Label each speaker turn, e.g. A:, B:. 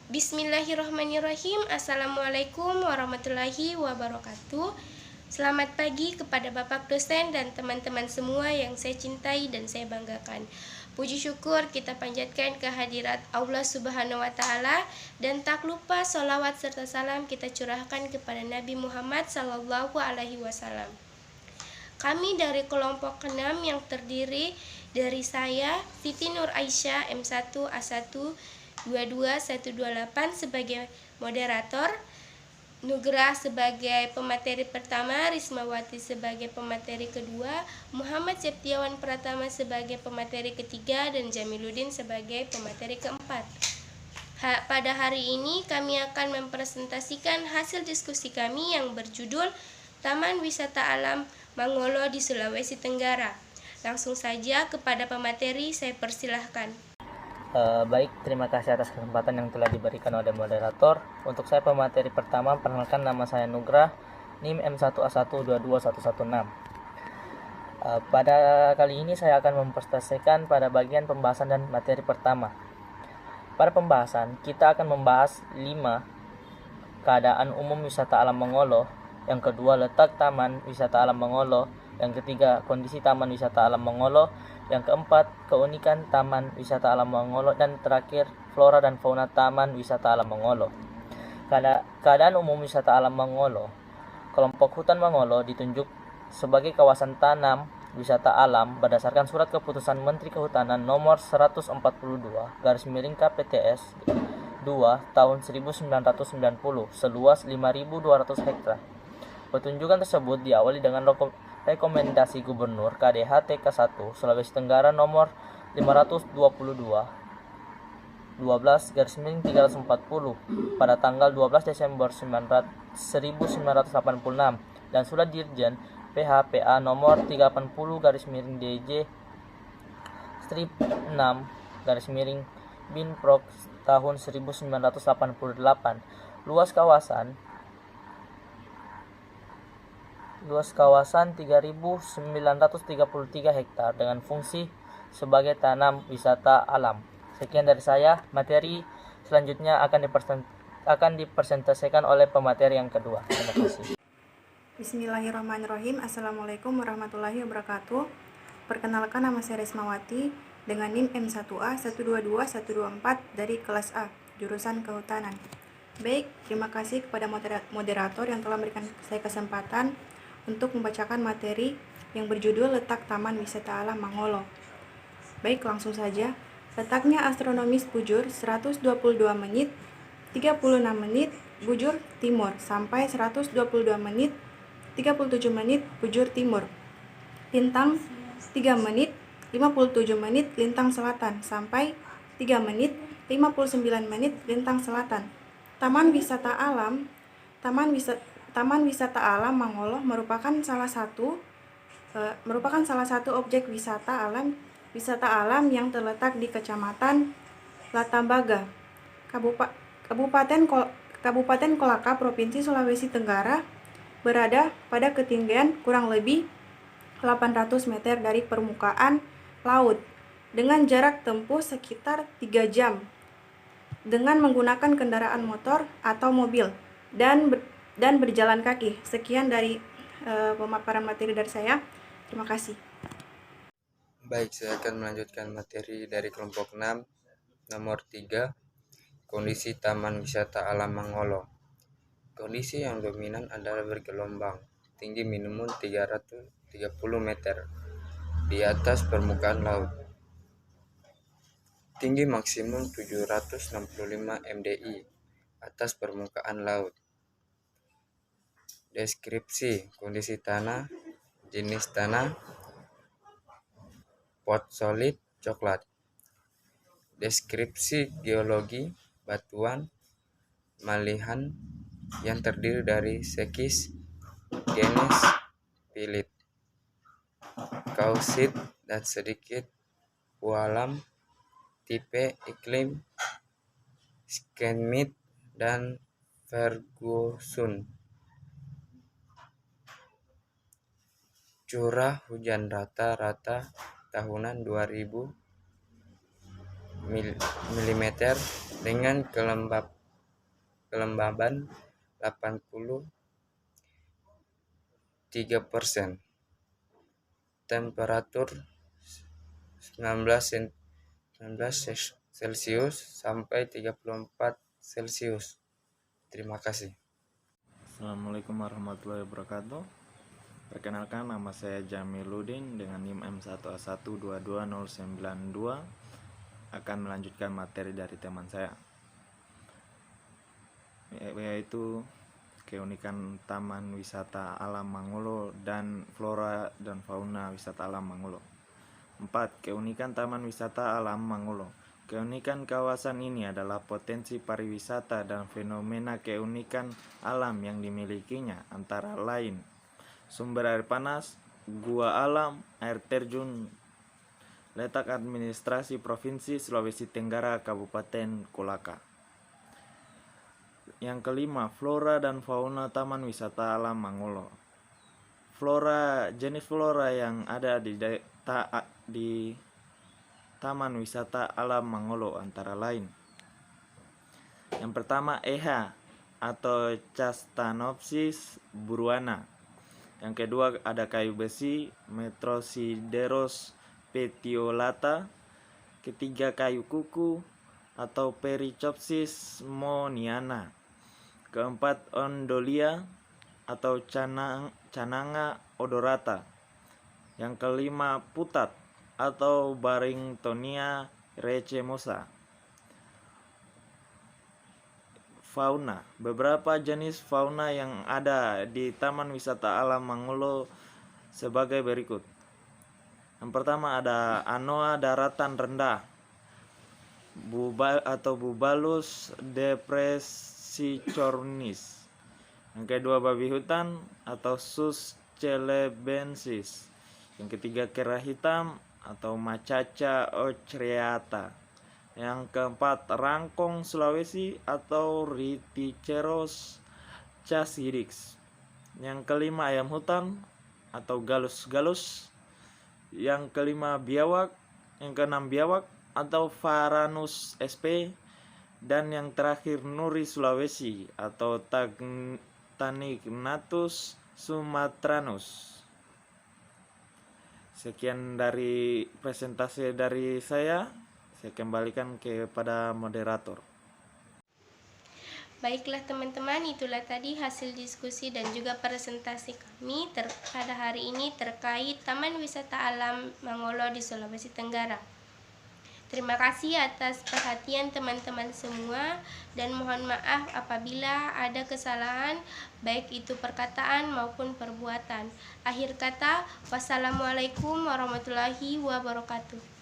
A: Bismillahirrahmanirrahim. Assalamualaikum warahmatullahi wabarakatuh. Selamat pagi kepada Bapak dosen dan teman-teman semua yang saya cintai dan saya banggakan. Puji syukur kita panjatkan kehadirat Allah Subhanahu wa Ta'ala, dan tak lupa sholawat serta salam kita curahkan kepada Nabi Muhammad Sallallahu Alaihi Wasallam. Kami dari kelompok 6 yang terdiri dari saya, Siti Nur Aisyah, M1 A1 22128 sebagai moderator, Nugrah sebagai pemateri pertama, Rismawati sebagai pemateri kedua, Muhammad Septiawan Pratama sebagai pemateri ketiga, dan Jamiluddin sebagai pemateri keempat. Pada hari ini kami akan mempresentasikan hasil diskusi kami yang berjudul Taman Wisata Alam Mangolo di Sulawesi Tenggara. Langsung saja kepada pemateri, saya persilahkan.
B: Baik, terima kasih atas kesempatan yang telah diberikan oleh moderator. Untuk saya pemateri pertama, perkenalkan nama saya Nugrah, NIM M1A1221116. Pada kali ini saya akan mempresentasikan pada bagian pembahasan dan materi pertama. Pada pembahasan, kita akan membahas 5 keadaan umum wisata alam Mangolo, yang kedua letak Taman Wisata Alam Mangolo, yang ketiga kondisi Taman Wisata Alam Mangolo, yang keempat keunikan Taman Wisata Alam Mangolo, dan terakhir flora dan fauna Taman Wisata Alam Mangolo. Keadaan umum wisata alam Mangolo. Kelompok hutan Mangolo ditunjuk sebagai kawasan tanam wisata alam berdasarkan Surat Keputusan Menteri Kehutanan Nomor 142/KPTS 2 tahun 1990 seluas 5.200 hektar. Petunjukan tersebut diawali dengan rekomendasi Gubernur KDH TK1 Sulawesi Tenggara nomor 520/12/340 pada tanggal 12 Desember 1986 dan Surat Dirjen PHPA nomor 380/DJ-6/Binprog tahun 1988. Luas kawasan 3.933 hektar dengan fungsi sebagai tanam wisata alam. Sekian dari saya. Materi selanjutnya akan dipresentasikan oleh pemateri yang kedua. Terima kasih.
C: Bismillahirrahmanirrahim. Assalamualaikum warahmatullahi wabarakatuh. Perkenalkan, nama saya Rismawati dengan NIM M1A122124 dari kelas A, jurusan Kehutanan. Baik, terima kasih kepada moderator yang telah memberikan saya kesempatan untuk membacakan materi yang berjudul Letak Taman Wisata Alam Mangolo. Baik, langsung saja. Letaknya astronomis bujur 122 menit 36 menit bujur timur sampai 122 menit 37 menit bujur timur. Lintang 3 menit 57 menit lintang selatan sampai 3 menit 59 menit lintang selatan. Taman Wisata Alam Mangolo merupakan salah satu objek wisata alam yang terletak di Kecamatan Latambaga, Kabupaten Kolaka, Provinsi Sulawesi Tenggara, berada pada ketinggian kurang lebih 800 meter dari permukaan laut dengan jarak tempuh sekitar 3 jam dengan menggunakan kendaraan motor atau mobil dan berjalan kaki. Sekian dari pemaparan materi dari saya. Terima kasih.
D: Baik, saya akan melanjutkan materi dari kelompok 6 nomor 3, kondisi Taman Wisata Alam Mangolo. Kondisi yang dominan adalah bergelombang, tinggi minimum 330 meter di atas permukaan laut, tinggi maksimum 765 mdi atas permukaan laut. Deskripsi kondisi tanah, jenis tanah, pot solid coklat. Deskripsi geologi batuan malihan yang terdiri dari sekis, genes, pilit, kausit, dan sedikit pualam, tipe iklim Schmidt dan Ferguson. Curah hujan rata-rata tahunan 2000 mm dengan kelembaban 83%, temperatur 19 Celcius sampai 34 Celcius. Terima kasih.
E: Assalamualaikum warahmatullahi wabarakatuh. Perkenalkan, nama saya Jamiluddin dengan NIM M1A1222092. Akan melanjutkan materi dari teman saya, yaitu keunikan Taman Wisata Alam Mangolo dan flora dan fauna wisata alam Mangolo. 4. Keunikan Taman Wisata Alam Mangolo. Keunikan kawasan ini adalah potensi pariwisata dan fenomena keunikan alam yang dimilikinya, antara lain sumber air panas, gua alam, air terjun. Letak administrasi Provinsi Sulawesi Tenggara, Kabupaten Kolaka. Yang kelima, flora dan fauna Taman Wisata Alam Mangolo. Jenis flora yang ada di Taman Wisata Alam Mangolo antara lain: yang pertama, EHA atau Castanopsis buruana. Yang kedua, ada kayu besi, Metrosideros petiolata. Ketiga, kayu kuku atau Perichopsis moniana. Keempat, Ondolia atau Cananga odorata. Yang kelima, putat atau Barringtonia recemosa. Fauna. Beberapa jenis fauna yang ada di Taman Wisata Alam Mangolo sebagai berikut. Yang pertama, ada anoa daratan rendah, Bubalus depressicornis. Yang kedua, babi hutan atau Sus celebensis. Yang ketiga, kera hitam atau Macaca ochreata. Yang keempat, rangkong Sulawesi atau Riticeros chasirix. Yang kelima, ayam hutan atau Gallus. Yang kelima, biawak. Yang keenam, biawak atau Varanus sp. Dan yang terakhir, nuri Sulawesi atau Tanignathus sumatranus. Sekian dari presentasi dari saya kembalikan kepada moderator.
A: Baiklah teman-teman, itulah tadi hasil diskusi dan juga presentasi kami pada hari ini terkait Taman Wisata Alam Mangolo di Sulawesi Tenggara. Terima kasih atas perhatian teman-teman semua, dan mohon maaf apabila ada kesalahan baik itu perkataan maupun perbuatan. Akhir kata, wassalamualaikum warahmatullahi wabarakatuh.